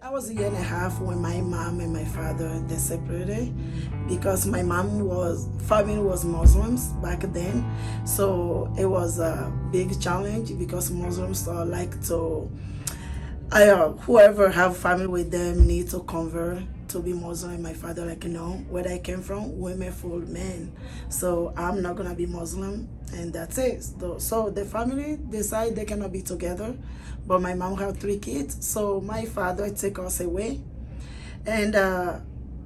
I was a year and a half when my mom and my father they separated because my family was Muslims back then, so it was a big challenge because Muslims like to whoever have family with them need to convert to be Muslim. My father where I came from, women full men, so I'm not gonna be Muslim, and that's it. So the family decide they cannot be together, but my mom had 3 kids, so my father take us away, and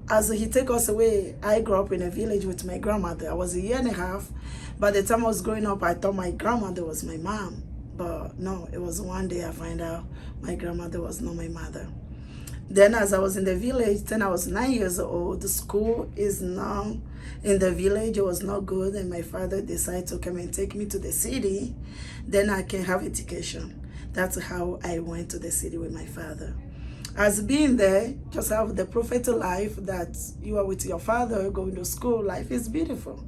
as he take us away, I grew up in a village with my grandmother. I was a year and a half. By the time I was growing up, I thought my grandmother was my mom, but no, it was one day I find out my grandmother was not my mother. Then as I was in the village, then I was 9 years old. The school is now in the village. It was not good, and my father decided to come and take me to the city. Then I can have education. That's how I went to the city with my father. As being there, just have the prophetic life that you are with your father, going to school, life is beautiful.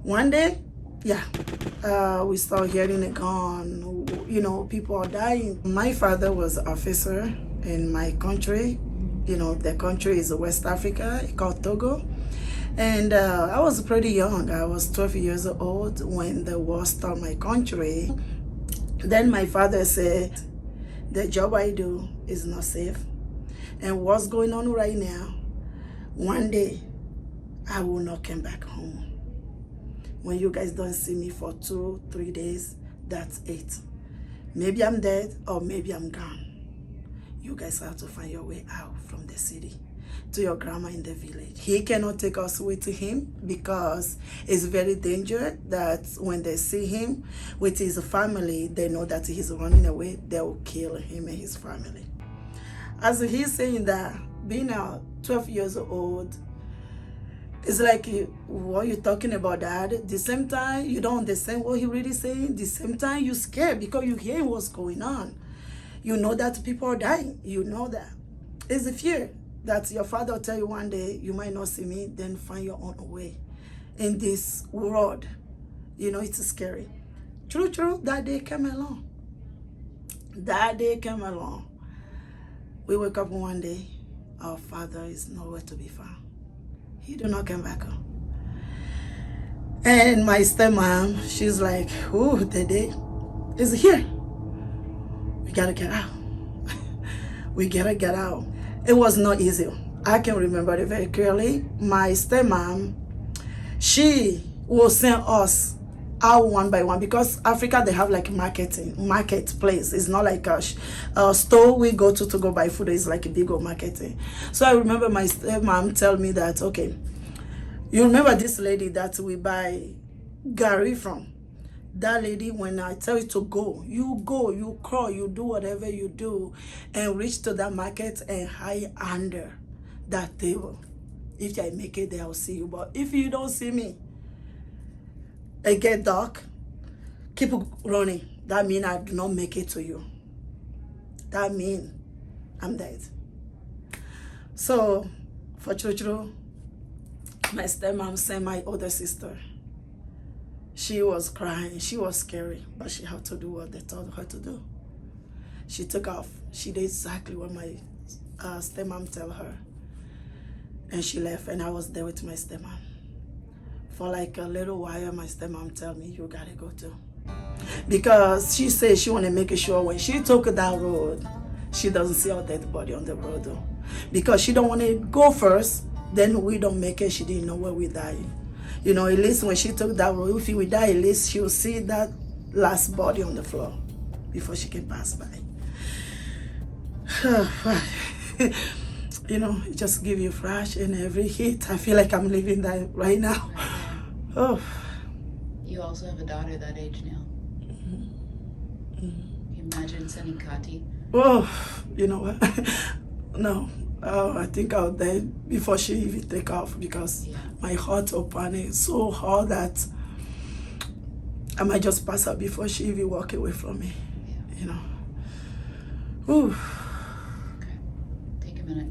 One day, we start hearing a gun, people are dying. My father was an officer in my country. The country is West Africa, called Togo. And I was pretty young. I was 12 years old when the war started my country. Then my father said, the job I do is not safe. And what's going on right now, one day I will not come back home. When you guys don't see me for 2-3 days, that's it. Maybe I'm dead or maybe I'm gone. You guys have to find your way out from the city to your grandma in the village. He cannot take us away to him because it's very dangerous that when they see him with his family, they know that he's running away, they will kill him and his family. As he's saying that, being 12 years old, it's like, what you talking about, Dad? The same time, you don't understand what he really saying. The same time, you scared because you hear what's going on. You know that people are dying. You know that. It's a fear that your father will tell you one day, you might not see me, then find your own way in this world. It's scary. True, that day came along. We wake up one day, our father is nowhere to be found. He do not come back home. And my stepmom, she's like, oh, the day is here. We gotta get out. We gotta get out. It was not easy. I can remember it very clearly. My stepmom, she will send us out one by one because Africa, they have like marketplace. It's not like a store we go to go buy food. It's like a big old marketing. So I remember my stepmom tell me that, okay, you remember this lady that we buy Gary from? That lady, when I tell you to go, you crawl, you do whatever you do and reach to that market and hide under that table. If I make it there, I'll see you. But if you don't see me, it get dark, keep running. That means I do not make it to you. That means I'm dead. So, for true, my stepmom sent my older sister. She was crying, she was scary, but she had to do what they told her to do. She took off. She did exactly what my stepmom tell her. And she left, and I was there with my stepmom. For like a little while, my stepmom tell me, you gotta go too. Because she said she want to make sure when she took that road, she doesn't see our dead body on the road though. Because she don't want to go first, then we don't make it, she didn't know where we died. At least when she took that road, if we die, at least she will see that last body on the floor before she can pass by. It just give you flash and every hit. I feel like I'm living that right now. Oh. You also have a daughter that age now. Can you imagine sending Kati? Oh, you know what? No. I think I'll die before she even take off because my heart open it so hard that I might just pass her before she even walk away from me. Ooh. Okay. Take a minute.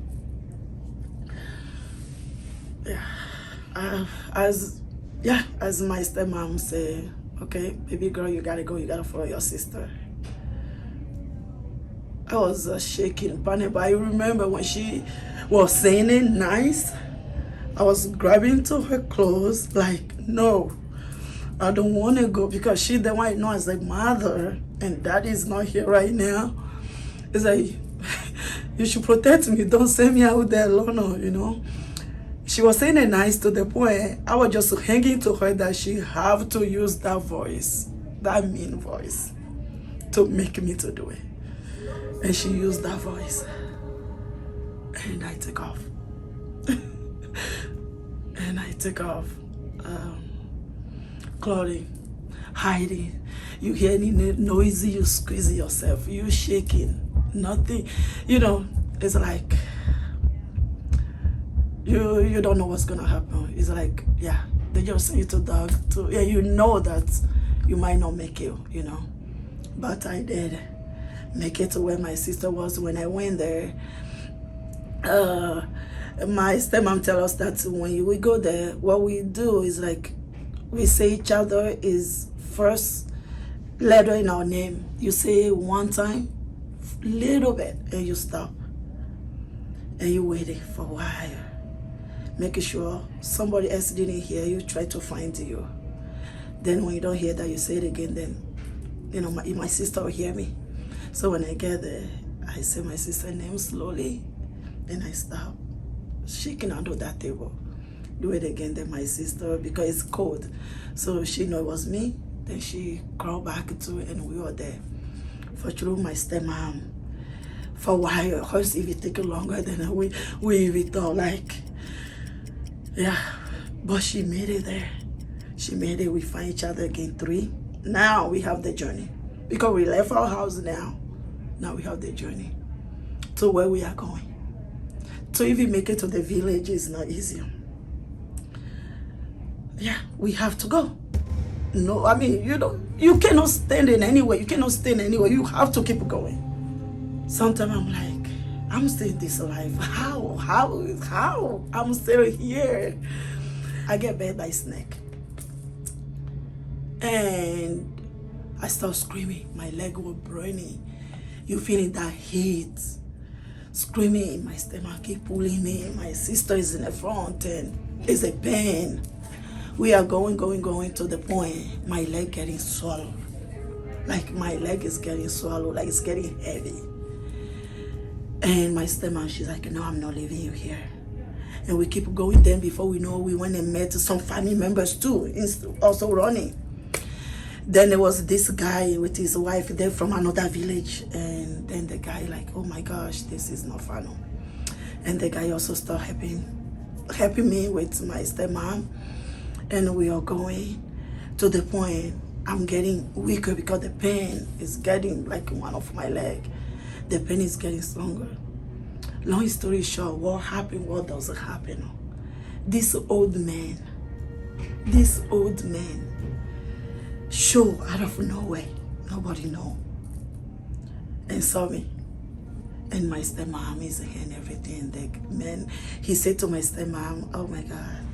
As my stepmom say, okay, baby girl, you gotta go, you gotta follow your sister. I was shaking, panic. But I remember when she was saying it nice, I was grabbing to her clothes like, no, I don't want to go, because she the one I know as a mother, and daddy's not here right now. It's like, you should protect me. Don't send me out there alone, you know. She was saying it nice to the point I was just hanging to her that she have to use that voice, that mean voice, to make me to do it. And she used that voice. And I took off. And I took off. Clothing, hiding. You hear any noisy, you squeeze yourself. You shaking. Nothing. You know, it's like you don't know what's gonna happen. It's like, yeah, they just send you to dog to, yeah, you know that you might not make it, you know. But I did make it to where my sister was. When I went there, my stepmom tell us that when we go there, what we do is like, we say each other is first letter in our name. You say one time, little bit, and you stop. And you waiting for a while, making sure somebody else didn't hear you, try to find you. Then when you don't hear that, you say it again, then, you know, my sister will hear me. So when I get there, I say my sister's name slowly, and I stop. She can handle that table. Do it again, then my sister, because it's cold. So she know it was me, then she crawled back to it, and we were there. For through my stepmom, for a while, hers even take longer than we even thought, like, yeah. But she made it there. She made it, we find each other again, 3. Now we have the journey. Because we left our house now. Now we have the journey to where we are going. To even make it to the village is not easy. Yeah, we have to go. No, I mean, you cannot stand in anywhere. You cannot stand anywhere. You have to keep going. Sometimes I'm like, I'm still in this life. How? I'm still here. I get bit by a snake. And I start screaming. My leg was burning. You feeling that heat. Screaming, my stomach keep pulling me. My sister is in the front and it's a pain. We are going to the point my leg getting swallowed. Like my leg is getting swallowed, like it's getting heavy. And my stepmom, she's like, no, I'm not leaving you here. And we keep going. Then before we know, we went and met some family members too, also running. Then there was this guy with his wife, they're from another village. And then the guy like, oh my gosh, this is not fun. And the guy also started helping me with my stepmom. And we are going to the point I'm getting weaker because the pain is getting like one of my leg. The pain is getting stronger. Long story short, what happened, what doesn't happen? This old man show out of nowhere, nobody know, and saw me. And my stepmom is here and everything. The man, he said to my stepmom, oh my God,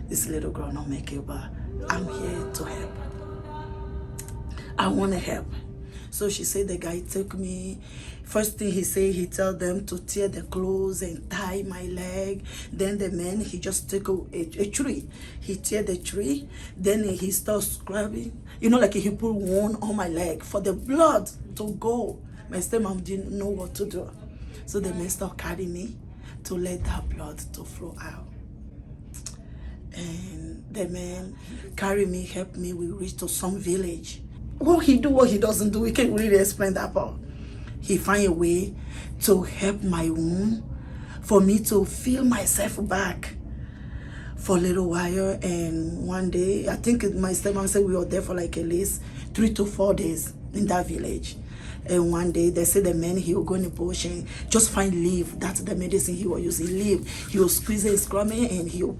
this little girl don't make it, but I'm here to help. I want to help. So she said the guy took me. First thing he said, he tell them to tear the clothes and tie my leg. Then the man, he just took a tree. He tear the tree. Then he starts scrubbing. You know, like he put one on my leg for the blood to go. My stepmom didn't know what to do. So the man started carrying me to let that blood to flow out. And the man carry me, help me. We reach to some village. What he do, what he doesn't do, we can't really explain that part. He find a way to help my womb, for me to feel myself back for a little while. And one day, I think my stepmom said we were there for like at least 3 to 4 days in that village. And one day they said the man, he will go in the bush and just find leaf. That's the medicine he was using, leaf. He will squeeze and scrubbing and he will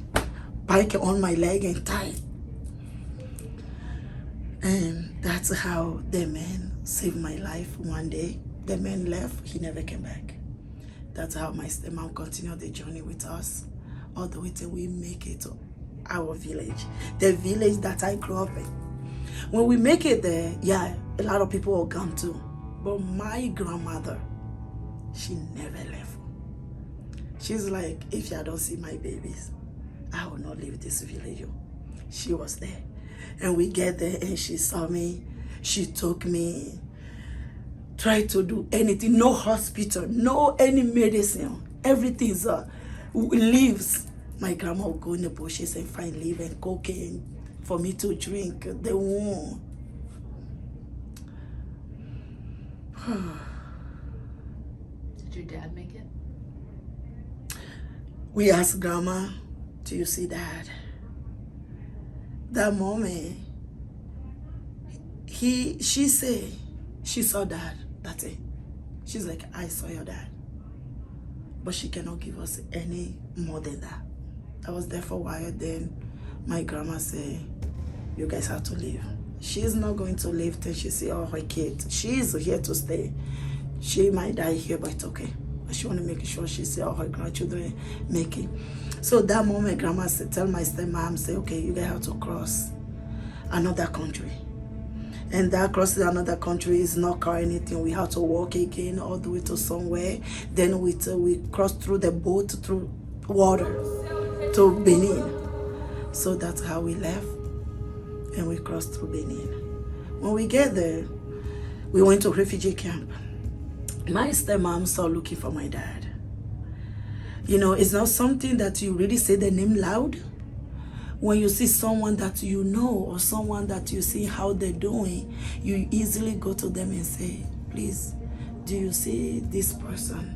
bite on my leg and tie. And that's how the man saved my life. One day, the man left, he never came back. That's how my stepmom continued the journey with us, all the way till we make it to our village, the village that I grew up in. When we make it there, yeah, a lot of people are gone too. But my grandmother She never left. She's like, if I don't see my babies, I will not leave this village. She was there. And we get there and she saw me. She took me, tried to do anything. No hospital, no any medicine. Everything's leaves. My grandma would go in the bushes and find leaf and cocaine for me to drink. The wound. Did your dad make it? We asked Grandma, do you see Dad? That moment, she said she saw Dad. That's it. She's like, I saw your dad. But she cannot give us any more than that. I was there for a while. Then my grandma said, you guys have to leave. She's not going to leave till she see all her kids. She is here to stay. She might die here, but it's okay. But she want to make sure she see all her grandchildren make it. So that moment, grandma said, tell my stepmom, say, okay, you guys have to cross another country. And that crossing another country is not car anything. We have to walk again all the way to somewhere. Then we cross through the boat, through water to Benin. So that's how we left. And we crossed through Benin. When we get there, we went to refugee camp. My stepmom started looking for my dad. You know, it's not something that you really say the name loud. When you see someone that you know or someone that you see how they're doing, you easily go to them and say, please, do you see this person?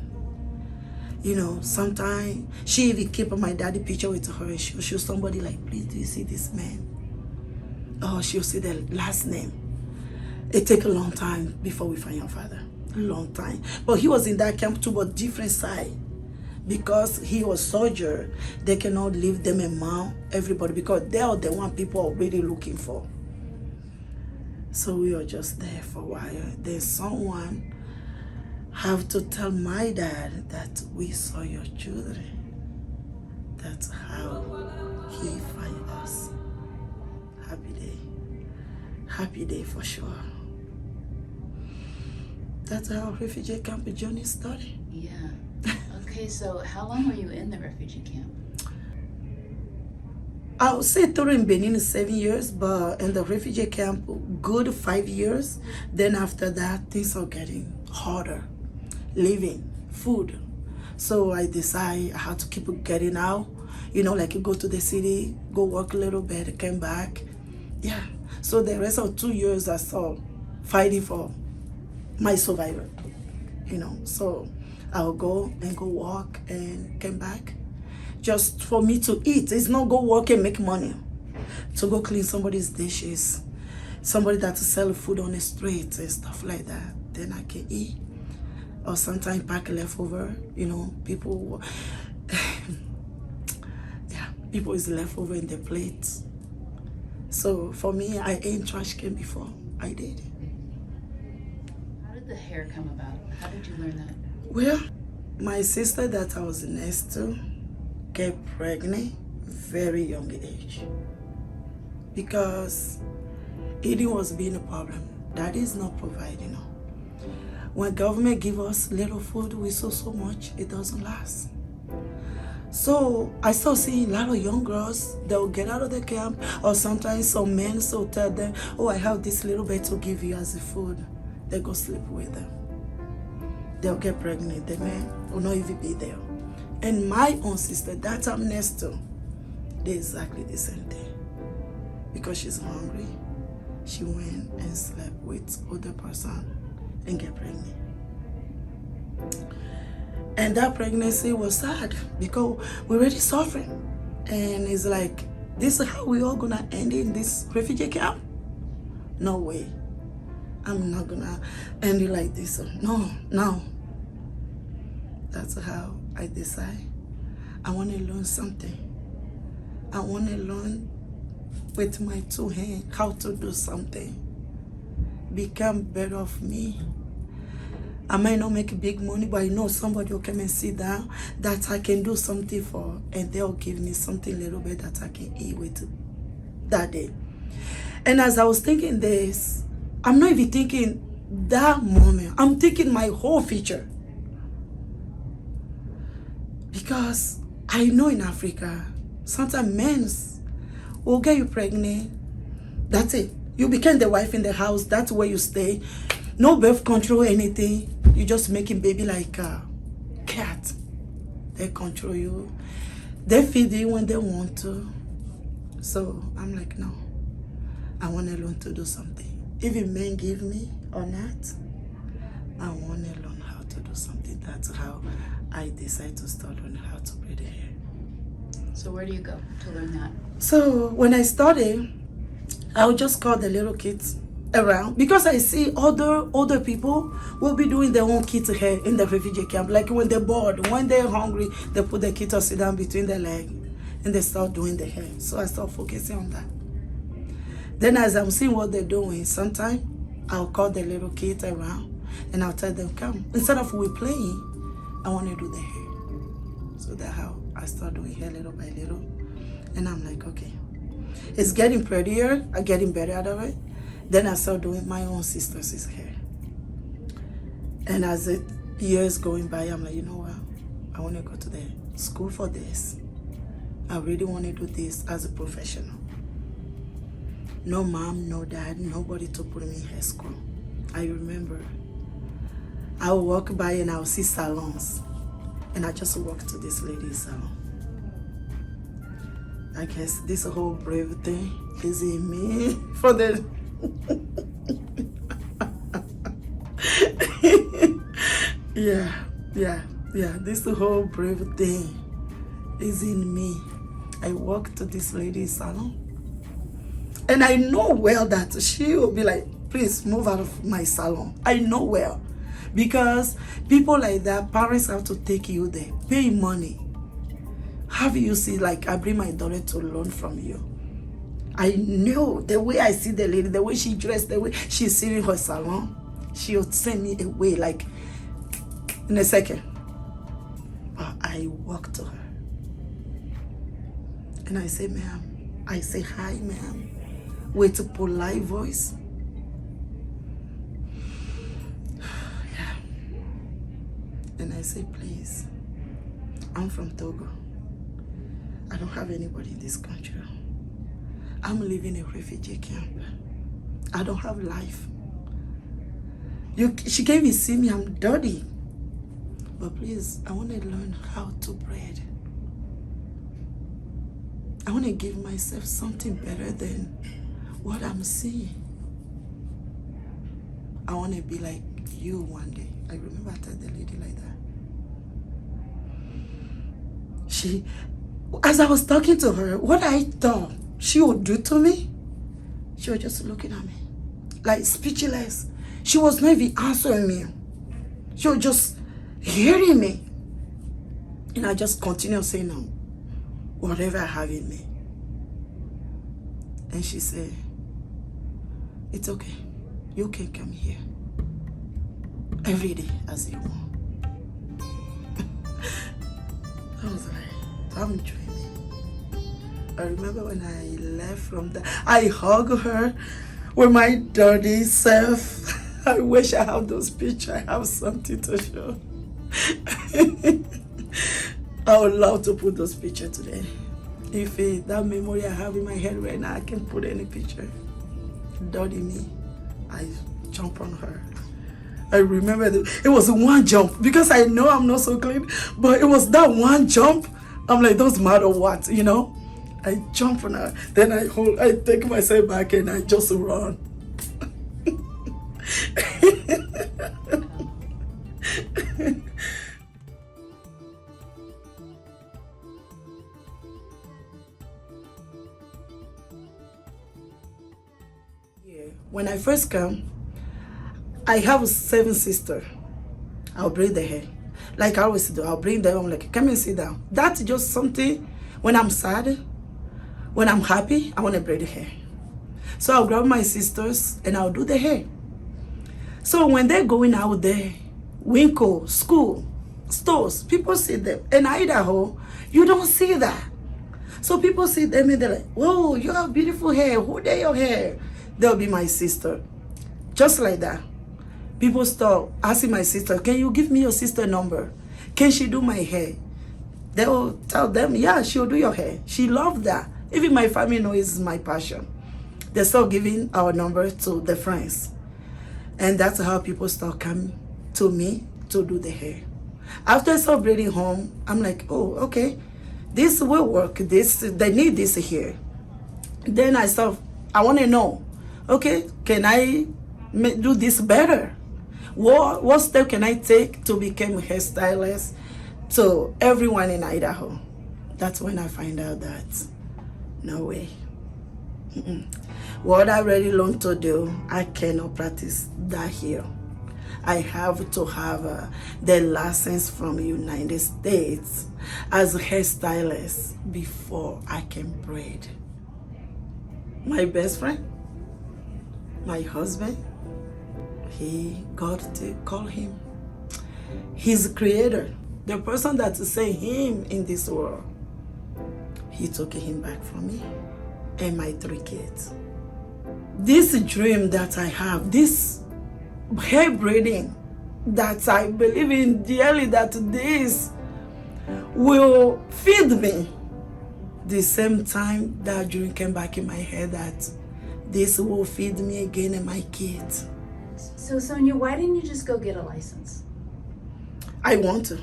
You know, sometimes she even keep my daddy picture with her. She'll show somebody like, please, do you see this man? Oh, she'll see the last name. It take a long time before we find your father. A long time. But he was in that camp too, but different side. Because he was soldier, they cannot leave them among everybody because they are the one people are really looking for. So we were just there for a while. Then someone have to tell my dad that we saw your children. That's how he find us. Happy day. Happy day for sure. That's how refugee camp journey started. Yeah. Okay, so how long were you in the refugee camp? I would say through in Benin 7 years, but in the refugee camp, good 5 years. Then after that, things are getting harder. Living, food. So I decided I had to keep getting out. You know, like you go to the city, go work a little bit, come back. Yeah. So the rest of 2 years I saw fighting for my survival. You know, so I'll go and go walk and come back. Just for me to eat. It's not go work and make money. To go clean somebody's dishes. Somebody that sell food on the street and stuff like that. Then I can eat. Or sometimes pack leftover. You know, people... yeah, people is leftover in their plates. So for me, I ate trash can before. I did. How did the hair come about? How did you learn that? Well, my sister that I was next to get pregnant very young age because eating was being a problem. Daddy is not providing. When government give us little food, we saw so much, it doesn't last. So I start seeing a lot of young girls, they'll get out of the camp, or sometimes some men will tell them, oh, I have this little bit to give you as a food. They go sleep with them. They'll get pregnant, the man will not even be there. And my own sister, that I'm next to, did exactly the same thing. Because she's hungry, she went and slept with other person and get pregnant. And that pregnancy was sad because we're already suffering. And it's like, this is how we all gonna end in this refugee camp? No way. I'm not gonna end it like this. No. That's how I decide. I want to learn something. I want to learn with my 2 hands how to do something. Become better of me. I might not make big money, but I know somebody will come and sit down that I can do something for, and they'll give me something little bit that I can eat with that day. And as I was thinking this, I'm not even thinking that moment. I'm thinking my whole future. Because I know in Africa, sometimes men will get you pregnant. That's it. You became the wife in the house. That's where you stay. No birth control, anything. You just making baby like a cat. They control you. They feed you when they want to. So I'm like, no. I want to learn to do something. Even men give me or not, I want to learn how to do something. That's how I decided to start learning how to braid hair. So where do you go to learn that? So when I started, I would just call the little kids around because I see older people will be doing their own kids' hair in the refugee camp. Like when they're bored, when they're hungry, they put the kids to sit down between their legs and they start doing the hair. So I start focusing on that. Then as I'm seeing what they're doing, sometimes I'll call the little kids around and I'll tell them, come. Instead of we playing, I want to do the hair. So that's how I start doing hair little by little. And I'm like, okay. It's getting prettier. I'm getting better out of it. Then I start doing my own sister's hair. And as the years going by, I'm like, you know what? I want to go to the school for this. I really want to do this as a professional. No mom, no dad, nobody to put me in hair school. I remember I would walk by and I would see salons. And I just walked to this lady's salon. I guess this whole brave thing is in me for the yeah. This whole brave thing is in me. I walked to this lady's salon. And I know well that she will be like, please move out of my salon. I know well. Because people like that, parents have to take you there, pay money. Have you see, like, I bring my daughter to learn from you. I know the way I see the lady, the way she dressed, the way she's sitting in her salon, she'll send me away, like, in a second. But I walk to her. And I say, ma'am. I say, hi, ma'am. With a polite voice. Yeah. And I say, please, I'm from Togo. I don't have anybody in this country. I'm living in a refugee camp. I don't have life. She came and see me, I'm dirty. But please, I want to learn how to braid. I want to give myself something better than what I'm seeing. I want to be like you one day. I remember I told the lady like that. As I was talking to her, what I thought she would do to me, she was just looking at me, like speechless. She was not even answering me. She was just hearing me. And I just continued saying, no, whatever I have in me. And she said, it's okay. You can come here every day as you want. I was like, I'm dreaming. I remember when I left from there, I hugged her with my dirty self. I wish I have those pictures. I have something to show. I would love to put those pictures today. If that memory I have in my head right now, I can put any picture. Dirty me, I jump on her. I remember it was one jump because I know I'm not so clean, but it was that one jump. I'm like, doesn't matter what, you know. I jump on her, then I take myself back and I just run. When I first come, I have 7 sisters. I'll braid their hair. Like I always do, I'll bring them, I'm like, come and sit down. That's just something, when I'm sad, when I'm happy, I want to braid the hair. So I'll grab my sisters and I'll do the hair. So when they're going out there, Winkle, school, stores, people see them. In Idaho, you don't see that. So people see them and they're like, whoa, you have beautiful hair. Who did your hair? They'll be my sister. Just like that. People start asking my sister, can you give me your sister number? Can she do my hair? They will tell them, yeah, she'll do your hair. She loved that. Even my family knows it's my passion. They start giving our number to the friends. And that's how people start coming to me to do the hair. After I start braiding home, I'm like, oh, okay, this will work. They need this here. Then I want to know, okay, can I do this better? What step can I take to become a hairstylist to everyone in Idaho? That's when I find out that no way. What I really learned to do, I cannot practice that here. I have to have the license from the United States as a hairstylist before I can braid. My best friend, my husband, God to call him. He's a creator. The person that say him in this world. He took him back from me and my 3 kids. This dream that I have, this hair braiding that I believe in dearly, that this will feed me. The same time that dream came back in my head that this will feed me again and my kids. So Sonia, why didn't you just go get a license? I want to.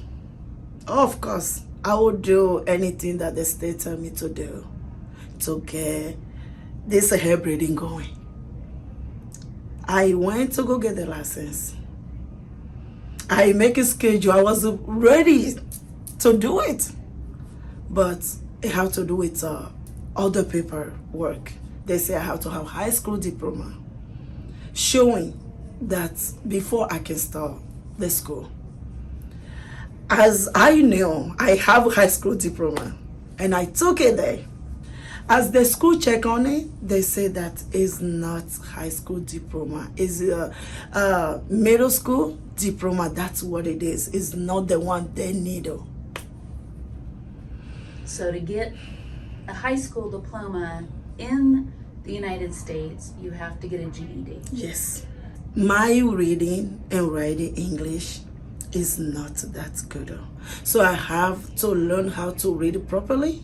Of course, I will do anything that the state tell me to do to get this hair braiding going. I went to go get the license. I make a schedule. I was ready to do it, but I have to do with other paperwork. They say I have to have high school diploma showing that before I can start the school. As I know, I have a high school diploma and I took it there. As the school check on it, they say that is not high school diploma. It's a middle school diploma. That's what it is. It's not the one they need. So to get a high school diploma in the United States, you have to get a GED. Yes. My reading and writing English is not that good. So I have to learn how to read properly,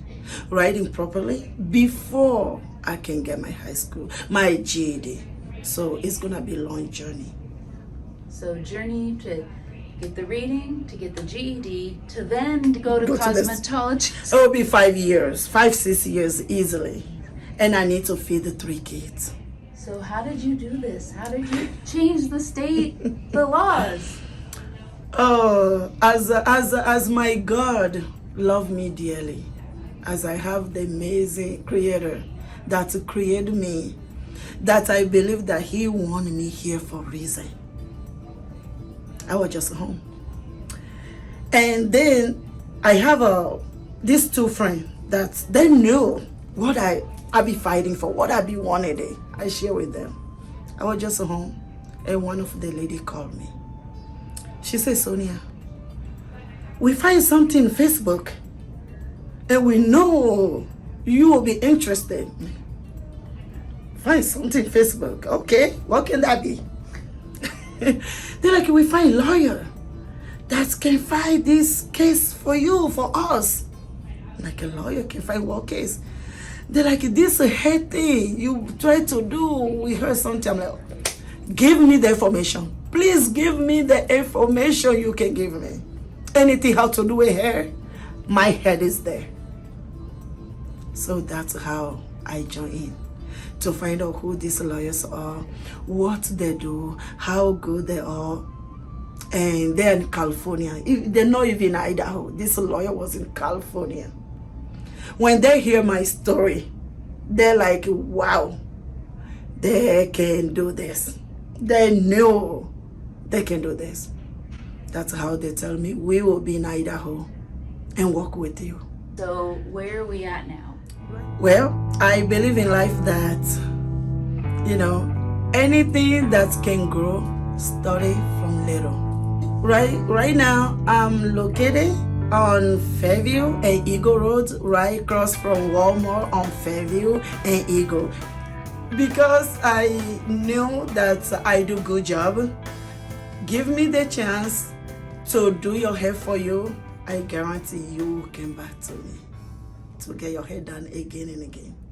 writing properly before I can get my high school, my GED. So it's gonna be a long journey. So journey to get the reading, to get the GED, to then go to cosmetology. It will be 5 years, 5-6 years easily. And I need to feed the 3 kids. So how did you do this? How did you change the state, the laws? Oh, as my God love me dearly, as I have the amazing creator that created me, that I believe that he wanted me here for a reason. I was just home. And then I have these 2 friends that they knew what I be fighting for, what I be wanted. I share with them. I was just home and one of the lady called me. She said, Sonia, we find something on Facebook and we know you will be interested. Find something on Facebook. Okay, what can that be? They're like, we find a lawyer that can fight this case for you, for us. Like a lawyer can fight what case? They're like, this is a hate thing you try to do. We heard something. I'm like, give me the information. Please give me the information you can give me. Anything how to do with hair, my head is there. So that's how I join in, to find out who these lawyers are, what they do, how good they are. And they're in California. They're not even in Idaho. This lawyer was in California. When they hear my story, they're like, wow, they can do this. They know they can do this. That's how they tell me, we will be in Idaho and work with you. So where are we at now? Well, I believe in life that, anything that can grow, start it from little. Right now, I'm located on Fairview and Eagle Road, right across from Walmart on Fairview and Eagle. Because I know that I do good job, give me the chance to do your hair for you I guarantee you will come back to me to get your hair done again and again.